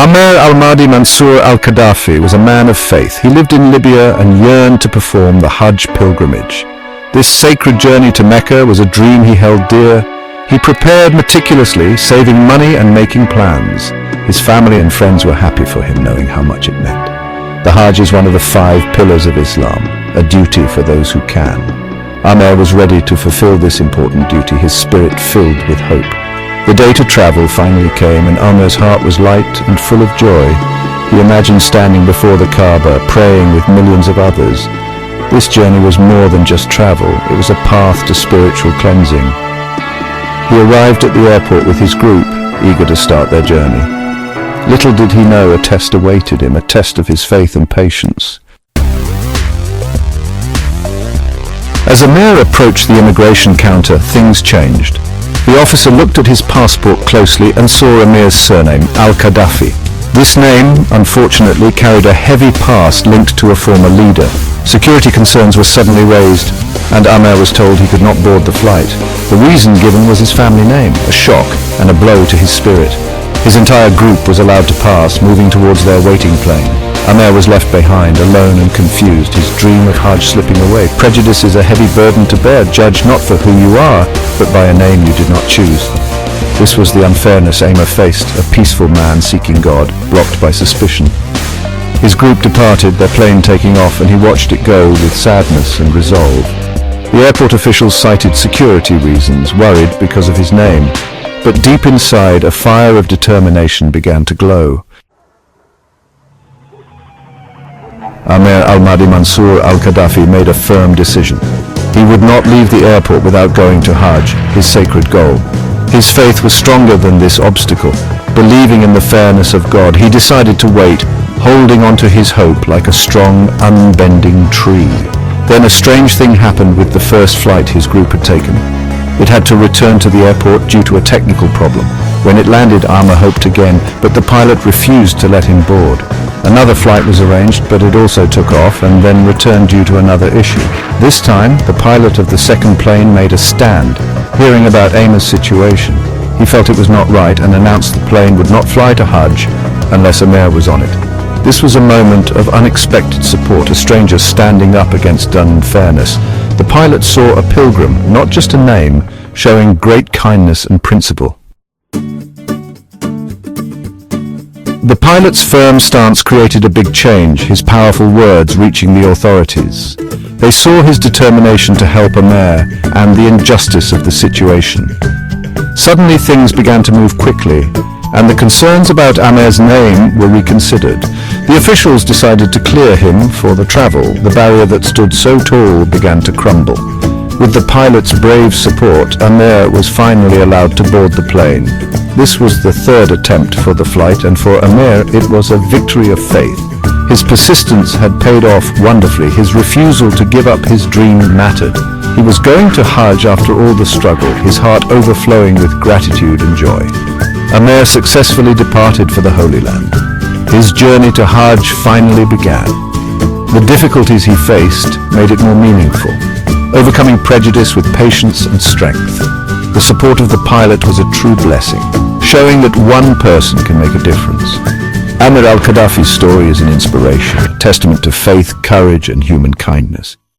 Amer al-Mahdi Mansour al-Qaddafi was a man of faith. He lived in Libya and yearned to perform the Hajj pilgrimage. This sacred journey to Mecca was a dream he held dear. He prepared meticulously, saving money and making plans. His family and friends were happy for him, knowing how much it meant. The Hajj is one of the 5 pillars of Islam, a duty for those who can. Amer was ready to fulfill this important duty, his spirit filled with hope. The day to travel finally came, and Amer's heart was light and full of joy. He imagined standing before the Kaaba, praying with millions of others. This journey was more than just travel, it was a path to spiritual cleansing. He arrived at the airport with his group, eager to start their journey. Little did he know a test awaited him, a test of his faith and patience. As Amer approached the immigration counter, things changed. The officer looked at his passport closely and saw Amer's surname, al-Qaddafi. This name, unfortunately, carried a heavy past linked to a former leader. Security concerns were suddenly raised, and Amer was told he could not board the flight. The reason given was his family name, a shock and a blow to his spirit. His entire group was allowed to pass, moving towards their waiting plane. Amer was left behind, alone and confused, his dream of Hajj slipping away. Prejudice is a heavy burden to bear, judged not for who you are, but by a name you did not choose. This was the unfairness Amer faced, a peaceful man seeking God, blocked by suspicion. His group departed, their plane taking off, and he watched it go with sadness and resolve. The airport officials cited security reasons, worried because of his name. But deep inside, a fire of determination began to glow. Amer al-Mahdi Mansour al-Qaddafi made a firm decision. He would not leave the airport without going to Hajj, his sacred goal. His faith was stronger than this obstacle. Believing in the fairness of God, he decided to wait, holding on to his hope like a strong, unbending tree. Then a strange thing happened with the first flight his group had taken. It had to return to the airport due to a technical problem. When it landed, Amer hoped again, but the pilot refused to let him board. Another flight was arranged, but it also took off and then returned due to another issue. This time, the pilot of the second plane made a stand. Hearing about Amer's situation, he felt it was not right and announced the plane would not fly to Hajj unless Amer was on it. This was a moment of unexpected support, a stranger standing up against unfairness. The pilot saw a pilgrim, not just a name, showing great kindness and principle. The pilot's firm stance created a big change, his powerful words reaching the authorities. They saw his determination to help Amer and the injustice of the situation. Suddenly things began to move quickly, and the concerns about Amer's name were reconsidered. The officials decided to clear him for the travel. The barrier that stood so tall began to crumble. With the pilot's brave support, Amer was finally allowed to board the plane. This was the third attempt for the flight, and for Amer it was a victory of faith. His persistence had paid off wonderfully. His refusal to give up his dream mattered. He was going to Hajj after all the struggle, his heart overflowing with gratitude and joy. Amer successfully departed for the Holy Land. His journey to Hajj finally began. The difficulties he faced made it more meaningful, overcoming prejudice with patience and strength. The support of the pilot was a true blessing, showing that one person can make a difference. Amer al-Qaddafi's story is an inspiration, a testament to faith, courage, and human kindness.